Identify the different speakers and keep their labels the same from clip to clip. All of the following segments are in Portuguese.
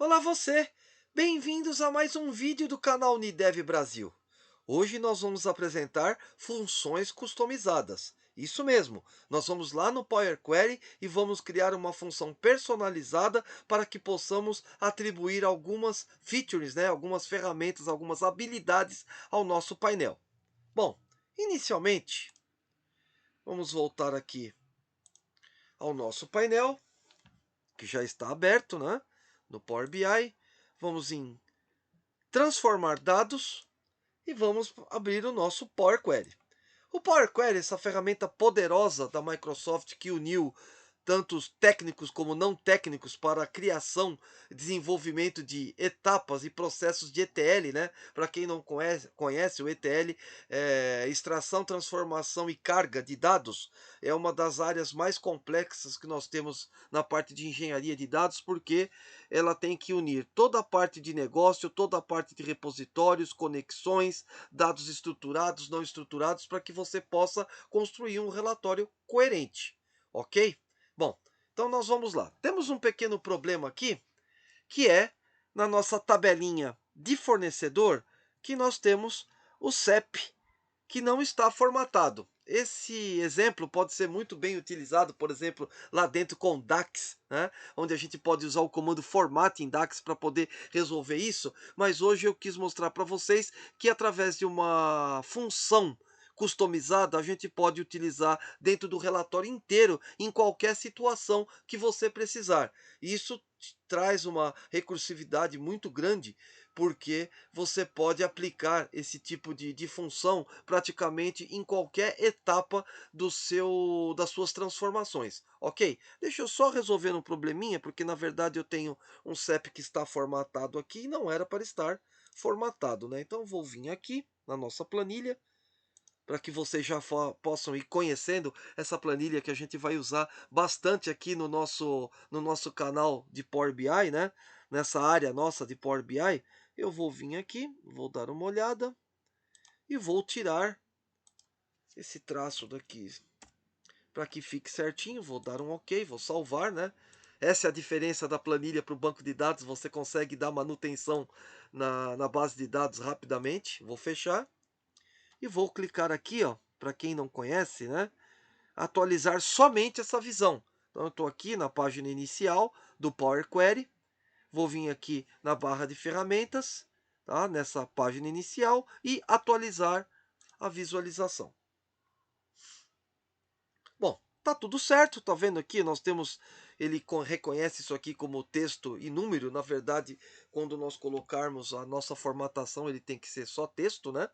Speaker 1: Olá você! Bem-vindos a mais um vídeo do canal Unidev Brasil. Hoje nós vamos apresentar funções customizadas. Isso mesmo, nós vamos lá no Power Query e vamos criar uma função personalizada para que possamos atribuir algumas features, algumas ferramentas, algumas habilidades ao nosso painel. Bom, inicialmente, vamos voltar aqui ao nosso painel, que já está aberto, no Power BI. Vamos em transformar dados e vamos abrir o nosso Power Query. O Power Query, essa ferramenta poderosa da Microsoft que uniu tantos técnicos como não técnicos para a criação e desenvolvimento de etapas e processos de ETL, né? Para quem não conhece o ETL, extração, transformação e carga de dados, é uma das áreas mais complexas que nós temos na parte de engenharia de dados, porque ela tem que unir toda a parte de negócio, toda a parte de repositórios, conexões, dados estruturados, não estruturados, para que você possa construir um relatório coerente, ok? Bom, então nós vamos lá. Temos um pequeno problema aqui, que é na nossa tabelinha de fornecedor, que nós temos o CEP que não está formatado. Esse exemplo pode ser muito bem utilizado, por exemplo, lá dentro com DAX, onde a gente pode usar o comando format em DAX para poder resolver isso, mas hoje eu quis mostrar para vocês que através de uma função customizada a gente pode utilizar dentro do relatório inteiro em qualquer situação que você precisar. Isso traz uma recursividade muito grande, porque você pode aplicar esse tipo de função praticamente em qualquer etapa das suas transformações, ok? Deixa eu só resolver um probleminha, porque na verdade eu tenho um CEP que está formatado aqui e não era para estar formatado, né? Então vou vir aqui na nossa planilha, para que vocês já possam ir conhecendo essa planilha que a gente vai usar bastante aqui no nosso canal de Power BI, né? Nessa área nossa de Power BI, eu vou vir aqui, vou dar uma olhada e vou tirar esse traço daqui para que fique certinho. Vou dar um OK, vou salvar, né? Essa é a diferença da planilha para o banco de dados. Você consegue dar manutenção na base de dados rapidamente. Vou fechar e vou clicar aqui, ó, para quem não conhece, né? Atualizar somente essa visão. Então eu estou aqui na página inicial do Power Query. Vou vir aqui na barra de ferramentas, tá? Nessa página inicial, e atualizar a visualização. Bom, tá tudo certo, tá vendo aqui? Nós temos, ele reconhece isso aqui como texto e número. Na verdade, quando nós colocarmos a nossa formatação, ele tem que ser só texto, né?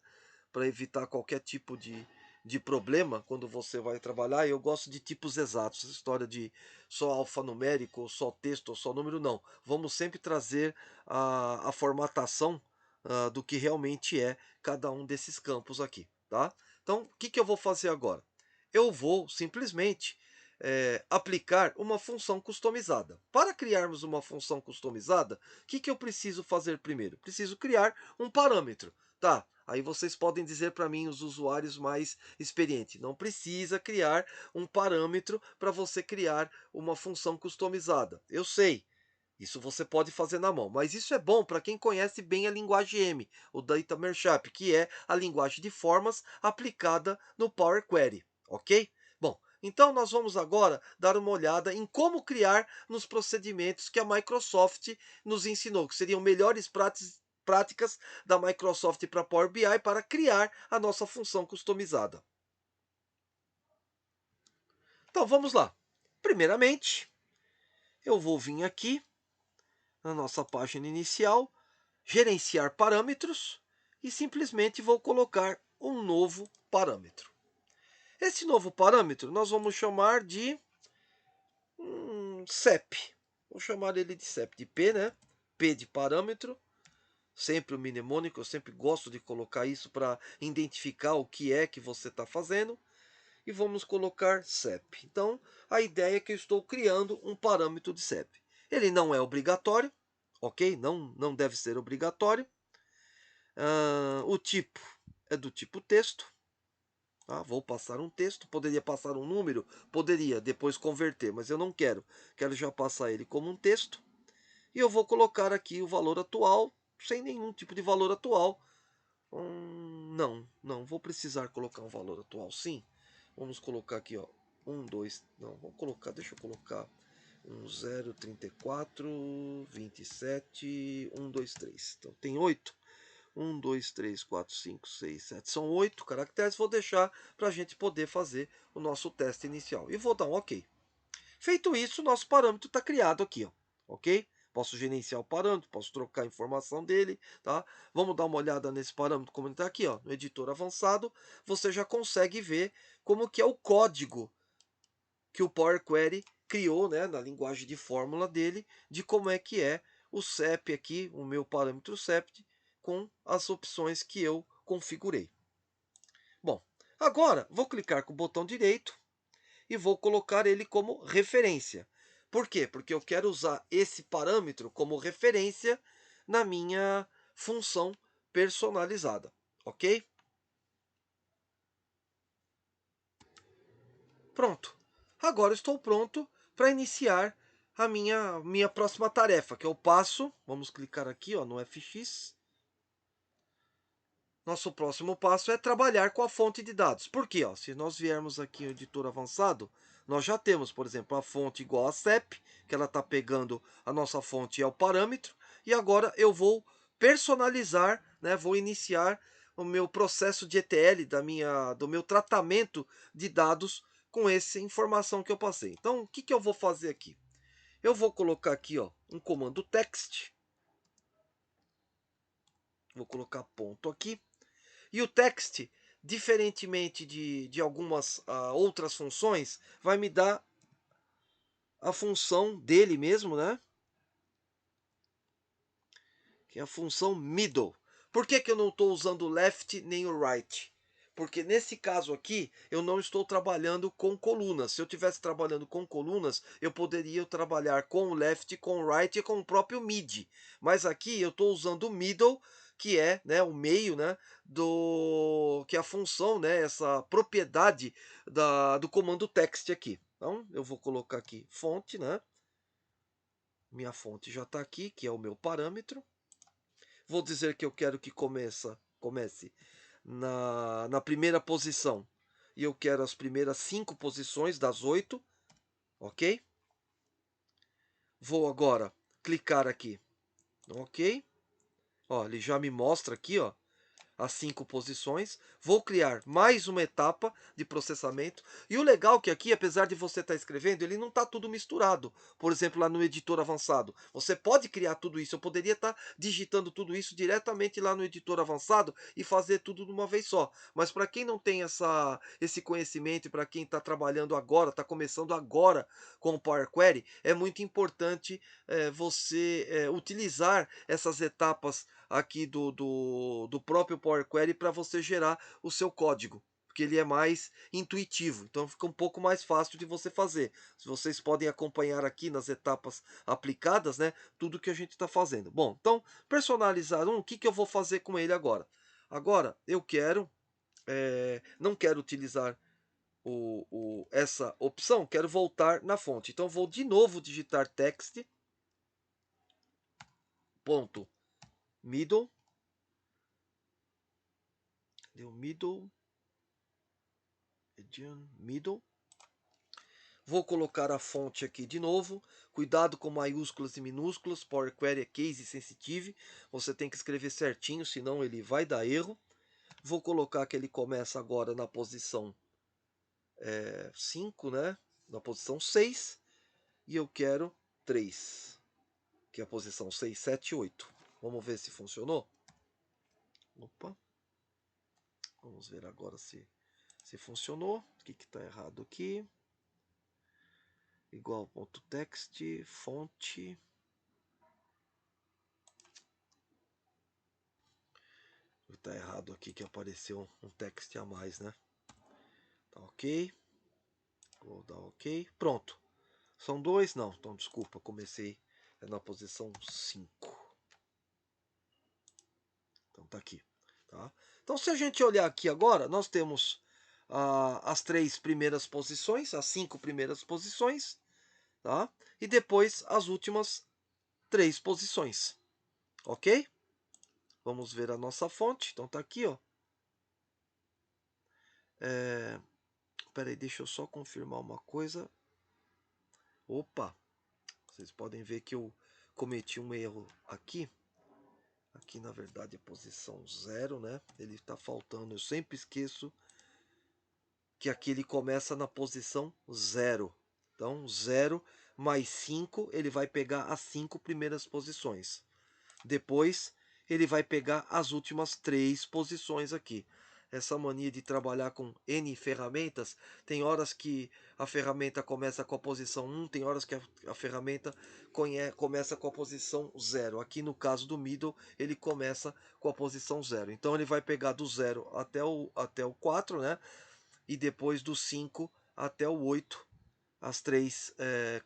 Speaker 1: Para evitar qualquer tipo de problema quando você vai trabalhar. Eu gosto de tipos exatos, essa história de só alfanumérico, ou só texto, ou só número, não. Vamos sempre trazer a formatação do que realmente é cada um desses campos aqui, tá? Então, o que eu vou fazer agora? Eu vou simplesmente aplicar uma função customizada. Para criarmos uma função customizada, o que eu preciso fazer primeiro? Preciso criar um parâmetro. Tá, aí vocês podem dizer para mim, os usuários mais experientes, não precisa criar um parâmetro para você criar uma função customizada. Eu sei, isso você pode fazer na mão, mas isso é bom para quem conhece bem a linguagem M, o Data Markup, que é a linguagem de formas aplicada no Power Query, ok? Bom, então nós vamos agora dar uma olhada em como criar nos procedimentos que a Microsoft nos ensinou, que seriam melhores práticas da Microsoft para Power BI para criar a nossa função customizada. Então vamos lá. Primeiramente, eu vou vir aqui na nossa página inicial, gerenciar parâmetros, e simplesmente vou colocar um novo parâmetro. Esse novo parâmetro nós vamos chamar de CEP. Vou chamar ele de CEP, de P, né? P de parâmetro, sempre o mnemônico. Eu sempre gosto de colocar isso para identificar o que é que você está fazendo. E vamos colocar CEP. Então, a ideia é que eu estou criando um parâmetro de CEP. Ele não é obrigatório, ok? Não deve ser obrigatório. O tipo é do tipo texto. Tá? Vou passar um texto. Poderia passar um número? Poderia depois converter, mas eu não quero. Quero já passar ele como um texto. e eu vou colocar aqui o valor atual, sem nenhum tipo de valor atual. Não vou precisar colocar um valor atual, sim. Vamos colocar aqui, ó, 1, 2, não, vou colocar, deixa eu colocar 1034 27 123. Então tem 8. 1, 2, 3, 4, 5, 6, 7. São 8 caracteres. Vou deixar para a gente poder fazer o nosso teste inicial. E vou dar um OK. Feito isso, nosso parâmetro está criado aqui, ó, ok? Posso gerenciar o parâmetro, posso trocar a informação dele, tá? Vamos dar uma olhada nesse parâmetro como ele está aqui, ó, no editor avançado. Você já consegue ver como que é o código que o Power Query criou, né, na linguagem de fórmula dele, de como é que é o CEP aqui, o meu parâmetro CEP, com as opções que eu configurei. Bom, agora vou clicar com o botão direito e vou colocar ele como referência. Por quê? Porque eu quero usar esse parâmetro como referência na minha função personalizada, ok? Pronto. Agora estou pronto para iniciar a minha próxima tarefa, que é o passo. Vamos clicar aqui, ó, no FX. Nosso próximo passo é trabalhar com a fonte de dados. Por quê? Ó, se nós viermos aqui no editor avançado, nós já temos, por exemplo, a fonte igual a CEP, que ela está pegando a nossa fonte é o parâmetro, e agora eu vou personalizar, né, vou iniciar o meu processo de ETL, do meu tratamento de dados com essa informação que eu passei. Então, o que, que eu vou fazer aqui? Eu vou colocar aqui, ó, um comando text, vou colocar ponto aqui. E o text, diferentemente de algumas outras funções, vai me dar a função dele mesmo, né? Que é a função middle. Por que, que eu não estou usando o left nem o right? Porque nesse caso aqui, eu não estou trabalhando com colunas. Se eu estivesse trabalhando com colunas, eu poderia trabalhar com o left, com o right e com o próprio mid. Mas aqui eu estou usando o middle, que é, né, o meio, né, que é a função, né, essa propriedade do comando text aqui. Então, eu vou colocar aqui fonte, né? Minha fonte já está aqui, que é o meu parâmetro. Vou dizer que eu quero que comece na primeira posição. E eu quero as primeiras 5 posições das 8. Ok? Vou agora clicar aqui. Ok? Ó, ele já me mostra aqui, ó, as 5 posições. Vou criar mais uma etapa de processamento. E o legal é que aqui, apesar de você estar escrevendo, ele não está tudo misturado. Por exemplo, lá no editor avançado. Você pode criar tudo isso. Eu poderia estar digitando tudo isso diretamente lá no editor avançado e fazer tudo de uma vez só. Mas para quem não tem esse conhecimento e para quem está trabalhando agora, está começando agora com o Power Query, é muito importante você utilizar essas etapas aqui do próprio Power Query para você gerar o seu código, porque ele é mais intuitivo, então fica um pouco mais fácil de você fazer. Vocês podem acompanhar aqui nas etapas aplicadas, né, tudo que a gente está fazendo. Bom, então personalizar o que eu vou fazer com ele agora? Agora eu quero, não quero utilizar essa opção, quero voltar na fonte. Então vou de novo digitar text ponto middle, deu middle. Vou colocar a fonte aqui de novo. Cuidado com maiúsculas e minúsculas. Power Query é case sensitive. Você tem que escrever certinho, senão ele vai dar erro. Vou colocar que ele começa agora na posição 5, né? Na posição 6. E eu quero 3, que é a posição 6, 7 e 8. Vamos ver se funcionou. Opa. Vamos ver agora se funcionou. O que está errado aqui? Igual ponto text, fonte. Está errado aqui que apareceu um text a mais, né? Tá ok. Vou dar ok. Pronto. São 2? Não, então desculpa, comecei na posição 5. Então tá aqui. Tá? Então se a gente olhar aqui agora, nós temos as 3 primeiras posições, as 5 primeiras posições, tá? E depois as últimas 3 posições, ok? Vamos ver a nossa fonte, então tá aqui, ó. Espera aí, deixa eu só confirmar uma coisa. Opa, vocês podem ver que eu cometi um erro aqui. Aqui na verdade é posição 0, né? Ele está faltando, eu sempre esqueço que aqui ele começa na posição 0. Então 0 mais 5, ele vai pegar as 5 primeiras posições. Depois ele vai pegar as últimas 3 posições aqui. Essa mania de trabalhar com N ferramentas, tem horas que a ferramenta começa com a posição 1, tem horas que a ferramenta começa com a posição 0. Aqui no caso do middle, ele começa com a posição 0. Então ele vai pegar do 0 até o 4, né? E depois do 5 até o 8, as 3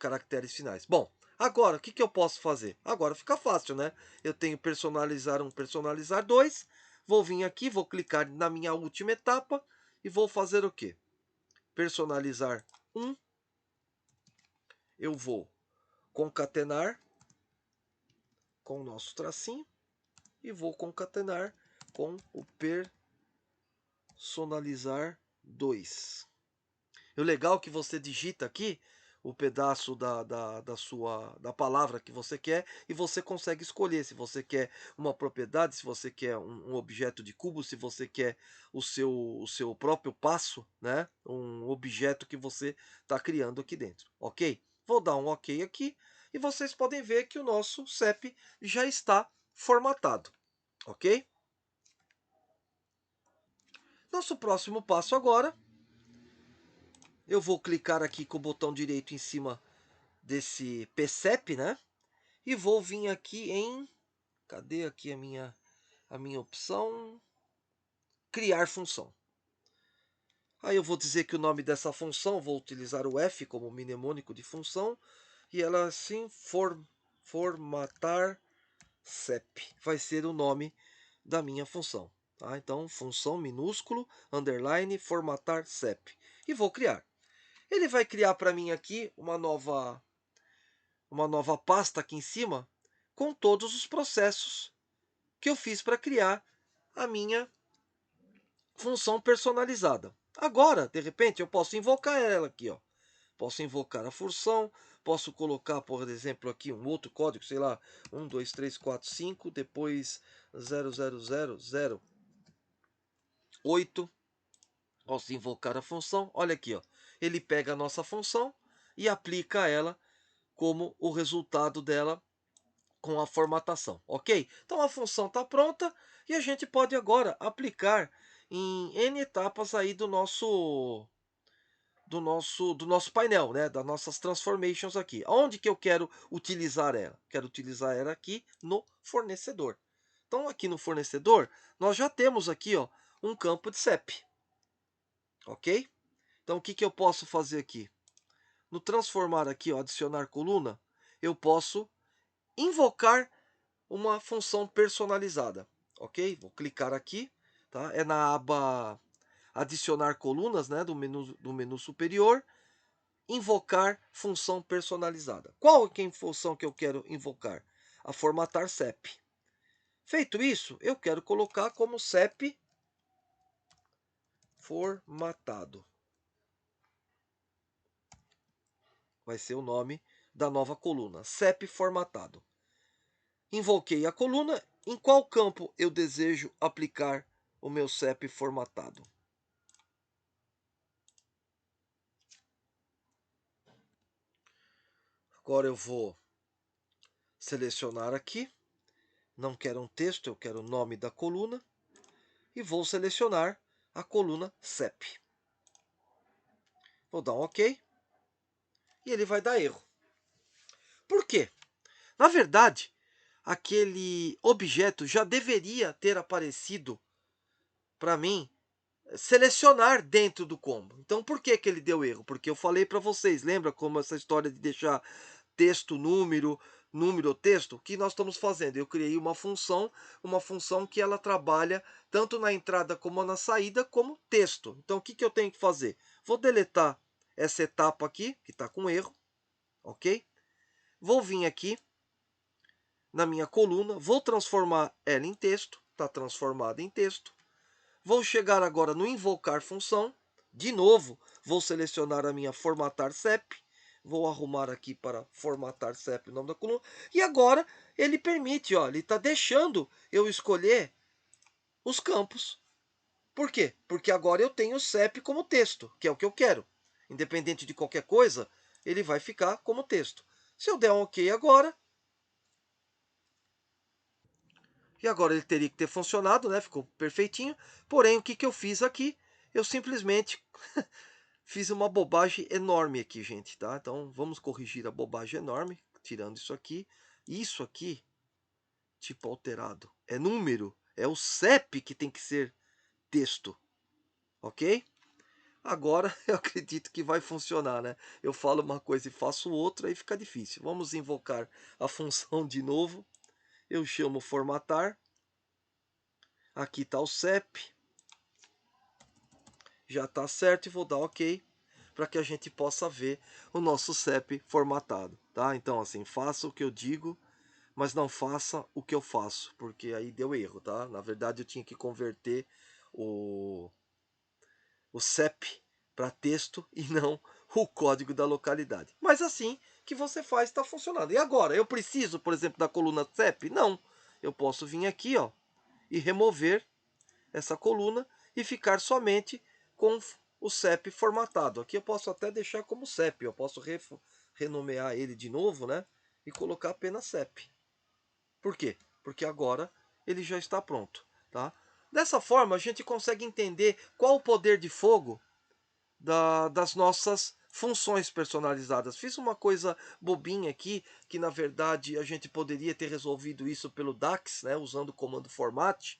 Speaker 1: caracteres finais. Bom, agora o que eu posso fazer? Agora fica fácil, né? Eu tenho personalizar 1, personalizar 2. Vou vir aqui, vou clicar na minha última etapa e vou fazer o quê? Personalizar 1. Eu vou concatenar com o nosso tracinho e vou concatenar com o personalizar 2. O legal é que você digita aqui o pedaço da palavra que você quer e você consegue escolher se você quer uma propriedade, se você quer um objeto de cubo, se você quer o seu próprio passo, né? Um objeto que você está criando aqui dentro, ok? Vou dar um ok aqui e vocês podem ver que o nosso CEP já está formatado, ok? Nosso próximo passo agora, eu vou clicar aqui com o botão direito em cima desse PCEP, né? E vou vir aqui em, cadê aqui a minha opção? Criar função. Aí eu vou dizer que o nome dessa função, vou utilizar o F como mnemônico de função, e ela assim, formatar CEP, vai ser o nome da minha função. Tá? Então, função minúsculo, underline, formatar CEP. E vou criar. Ele vai criar para mim aqui uma nova pasta aqui em cima com todos os processos que eu fiz para criar a minha função personalizada. Agora, de repente, eu posso invocar ela aqui, ó. Posso invocar a função, posso colocar, por exemplo, aqui um outro código, sei lá, 1, 2, 3, 4, 5, depois 00008. Posso invocar a função, olha aqui, ó. Ele pega a nossa função e aplica ela como o resultado dela com a formatação, ok? Então a função está pronta e a gente pode agora aplicar em N etapas aí do nosso painel, né? Das nossas transformations aqui. Onde que eu quero utilizar ela? Quero utilizar ela aqui no fornecedor. Então aqui no fornecedor nós já temos aqui, ó, um campo de CEP, ok? Então o que eu posso fazer aqui? No transformar aqui, ó, adicionar coluna, eu posso invocar uma função personalizada, ok? Vou clicar aqui, tá? É na aba adicionar colunas, né, do menu superior, invocar função personalizada. Qual é a função que eu quero invocar? A formatar CEP. Feito isso, eu quero colocar como CEP formatado. Vai ser o nome da nova coluna, CEP formatado. Invoquei a coluna. Em qual campo eu desejo aplicar o meu CEP formatado? Agora eu vou selecionar aqui. Não quero um texto, eu quero o nome da coluna. E vou selecionar a coluna CEP. Vou dar um OK. E ele vai dar erro. Por quê? Na verdade, aquele objeto já deveria ter aparecido para mim selecionar dentro do combo. Então, por que ele deu erro? Porque eu falei para vocês, lembra como essa história de deixar texto, número, número, texto? O que nós estamos fazendo? Eu criei uma função que ela trabalha tanto na entrada como na saída como texto. Então, o que eu tenho que fazer? Vou deletar essa etapa aqui, que está com erro, ok? Vou vir aqui na minha coluna, vou transformar ela em texto, está transformada em texto. Vou chegar agora no invocar função, de novo, vou selecionar a minha formatar CEP, vou arrumar aqui para formatar CEP o nome da coluna, e agora ele permite, ó, ele está deixando eu escolher os campos. Por quê? Porque agora eu tenho o CEP como texto, que é o que eu quero. Independente de qualquer coisa, ele vai ficar como texto. Se eu der um OK agora, e agora ele teria que ter funcionado, né? Ficou perfeitinho. Porém, o que, que eu fiz aqui? Eu simplesmente fiz uma bobagem enorme aqui, gente, tá? Então, vamos corrigir a bobagem enorme, tirando isso aqui. Isso aqui, tipo alterado, é número, é o CEP que tem que ser texto, ok? Agora eu acredito que vai funcionar, né? Eu falo uma coisa e faço outra, aí fica difícil. Vamos invocar a função de novo. Eu chamo formatar. Aqui está o CEP. Já está certo e vou dar OK para que a gente possa ver o nosso CEP formatado, tá? Então, assim, faça o que eu digo, mas não faça o que eu faço, porque aí deu erro, tá? Na verdade, eu tinha que converter o CEP para texto e não o código da localidade. Mas assim que você faz, está funcionando. E agora, eu preciso, por exemplo, da coluna CEP? Não. Eu posso vir aqui, ó, e remover essa coluna e ficar somente com o CEP formatado. Aqui eu posso até deixar como CEP, eu posso renomear ele de novo, né? E colocar apenas CEP. Por quê? Porque agora ele já está pronto, tá? Dessa forma, a gente consegue entender qual o poder de fogo das nossas funções personalizadas. Fiz uma coisa bobinha aqui, que na verdade a gente poderia ter resolvido isso pelo DAX, né, usando o comando format,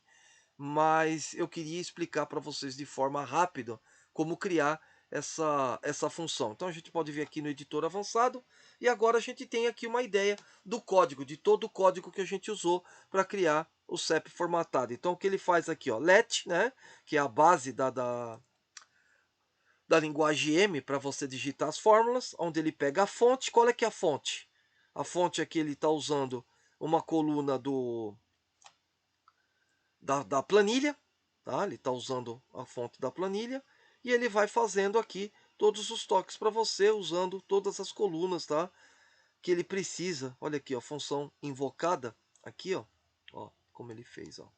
Speaker 1: mas eu queria explicar para vocês de forma rápida como criar essa função. Então a gente pode vir aqui no editor avançado e agora a gente tem aqui uma ideia do código, de todo o código que a gente usou para criar o CEP formatado. Então o que ele faz aqui, ó, let, né, que é a base da linguagem M para você digitar as fórmulas, onde ele pega a fonte. Qual é que é a fonte? A fonte aqui ele está usando uma coluna da planilha, tá? Ele está usando a fonte da planilha e ele vai fazendo aqui todos os toques para você usando todas as colunas, tá? Que ele precisa. Olha aqui, ó, função invocada aqui, ó, como ele fez, ó.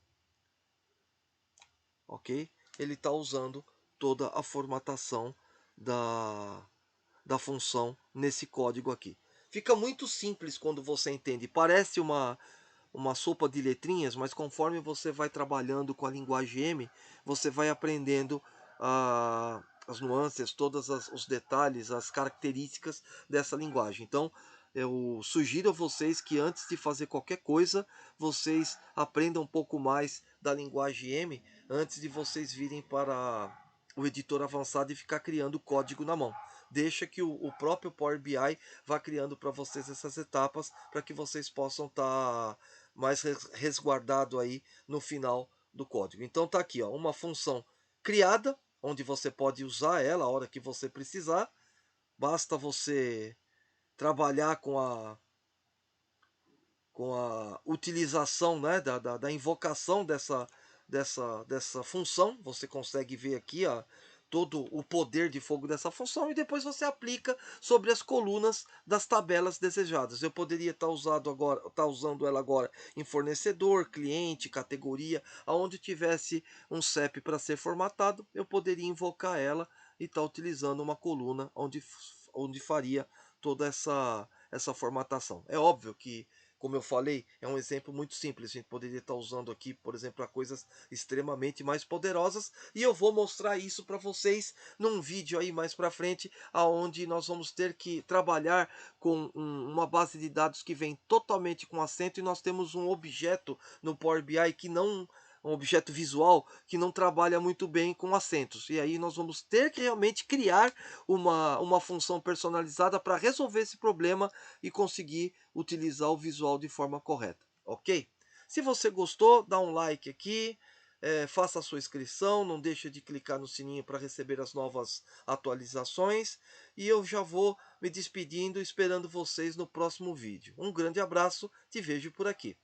Speaker 1: Ok? Ele está usando toda a formatação da função nesse código aqui. Fica muito simples quando você entende. Parece uma sopa de letrinhas, mas conforme você vai trabalhando com a linguagem M, você vai aprendendo as nuances, todos os detalhes, as características dessa linguagem. Então, eu sugiro a vocês que antes de fazer qualquer coisa, vocês aprendam um pouco mais da linguagem M antes de vocês virem para o editor avançado e ficar criando código na mão. Deixa que o próprio Power BI vá criando para vocês essas etapas para que vocês possam estar mais resguardado aí no final do código. Então tá aqui, ó, uma função criada, onde você pode usar ela a hora que você precisar. Basta você trabalhar com a utilização, né, da invocação dessa função. Você consegue ver aqui todo o poder de fogo dessa função e depois você aplica sobre as colunas das tabelas desejadas. Eu poderia estar usando ela agora em fornecedor, cliente, categoria, aonde tivesse um CEP para ser formatado, eu poderia invocar ela e estar utilizando uma coluna onde faria toda essa formatação. É óbvio que, como eu falei, é um exemplo muito simples. A gente poderia estar usando aqui, por exemplo, para coisas extremamente mais poderosas, e eu vou mostrar isso para vocês num vídeo aí mais para frente, aonde nós vamos ter que trabalhar com uma base de dados que vem totalmente com acento, e nós temos um objeto no Power BI que não um objeto visual que não trabalha muito bem com acentos. E aí nós vamos ter que realmente criar uma função personalizada para resolver esse problema e conseguir utilizar o visual de forma correta, ok? Se você gostou, dá um like aqui, faça a sua inscrição, não deixe de clicar no sininho para receber as novas atualizações. E eu já vou me despedindo, esperando vocês no próximo vídeo. Um grande abraço, te vejo por aqui.